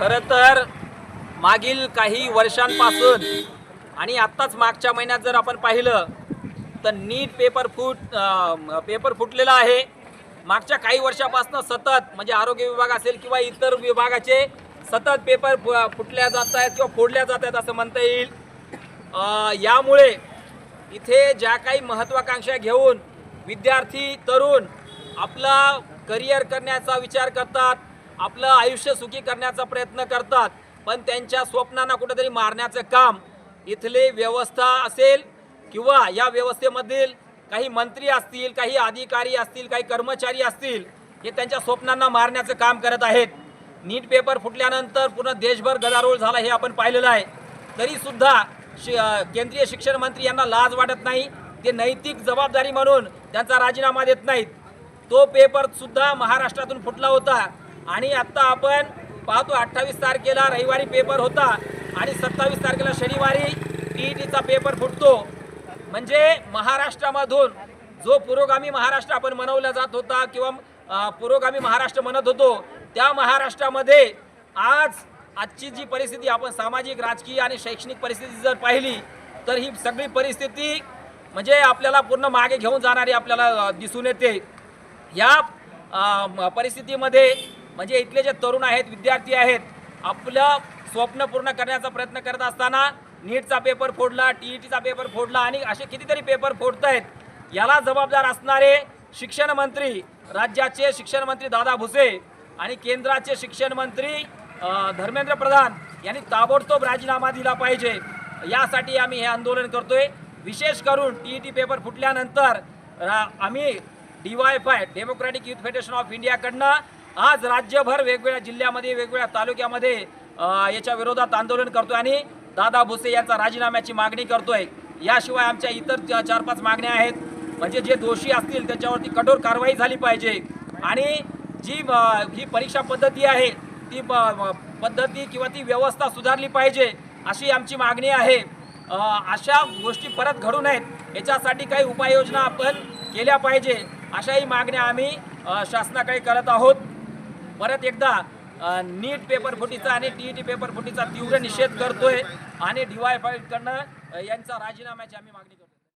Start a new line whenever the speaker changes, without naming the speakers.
खरं तर मागील काही वर्षांपासून आणि आत्ताच मागच्या महिन्यात जर आपण पाहिलं तर नीट पेपर फुटलेला आहे। मागच्या काही वर्षापासून सतत म्हणजे आरोग्य विभाग असेल किंवा इतर विभागाचे सतत पेपर फुटल्या जात आहेत किंवा फोडल्या जात आहेत असं म्हणता येईल। यामुळे इथे ज्या काही महत्त्वाकांक्षा घेऊन विद्यार्थी तरुण आपला करिअर करण्याचा विचार करतात, आपलं आयुष्य सुखी करण्याचा प्रयत्न करतात, पण त्यांच्या स्वप्नांना कुठेतरी मारण्याचं काम इथले व्यवस्था असेल किंवा या व्यवस्थेमधील काही मंत्री असतील, काही अधिकारी असतील, काही कर्मचारी असतील, हे त्यांच्या स्वप्नांना मारण्याचं काम करत आहेत। नीट पेपर फुटल्यानंतर पूर्ण देशभर गदारोळ झाला हे आपण पाहिलेलं आहे। तरी सुद्धा केंद्रीय शिक्षण मंत्री यांना लाज वाटत नाही, ते नैतिक जबाबदारी म्हणून त्यांचा राजीनामा देत नाहीत। तो पेपर सुद्धा महाराष्ट्रातून फुटला होता आणि आता आपण पाहतो 28 तारखेला रविवारी पेपर होता आणि 27 तारखेला शनिवारी टीईटीचा पेपर फुटतो। म्हणजे महाराष्ट्रामधून जो पुरोगामी महाराष्ट्र आपण मनवला जात होता किंवा पुरोगामी महाराष्ट्र म्हणत होतो, त्या महाराष्ट्रामध्ये आजची जी परिस्थिती आपण सामाजिक, राजकीय आणि शैक्षणिक परिस्थिती जर पाहिली तर ही सगळी परिस्थिती म्हणजे आपल्याला पूर्ण मागे घेऊन जाणारी आपल्याला दिसून येते। या परिस्थितीमध्ये म्हणजे इथले जे तरुण आहेत, विद्यार्थी आहेत, आपलं स्वप्न पूर्ण करण्याचा प्रयत्न करत असताना नीटचा पेपर फोडला, टीईटीचा पेपर फोडला आणि असे कितीतरी पेपर फोडत आहेत। याला जबाबदार असणारे शिक्षण मंत्री, राज्याचे शिक्षण मंत्री दादा भुसे आणि केंद्राचे शिक्षण मंत्री धर्मेंद्र प्रधान यांनी ताबडतोब राजीनामा दिला पाहिजे। यासाठी आम्ही हे आंदोलन करतोय। विशेष करून टीईटी पेपर फुटल्यानंतर आम्ही DYFI democratic youth federation of इंडियाकडनं आज राज्यभर वेगवेगळ्या जिल्ह्यामध्ये, वेगवेगळ्या तालुक्यामध्ये याच्या विरोधात आंदोलन करतोय आणि दादा भुसे यांचा राजीनाम्याची मागणी करतोय। याशिवाय आमच्या इतर 4-5 मागण्या आहेत। म्हणजे जे दोषी असतील त्याच्यावरती कठोर कारवाई झाली पाहिजे आणि ही परीक्षा पद्धती आहे ती पद्धती किंवा ती व्यवस्था सुधारली पाहिजे अशी आमची मागणी आहे। अशा गोष्टी परत घडू नयेत याच्यासाठी काही उपाययोजना आपण केल्या पाहिजे अशाही मागण्या आम्ही शासनाकडे करत आहोत। परत एकदा नीट पेपर फुटीचा आणि टीईटी पेपर फुटीचा तीव्र निषेध करतोय आणि DYFI कडनं यांचा राजीनाम्याची आम्ही मागणी करतो।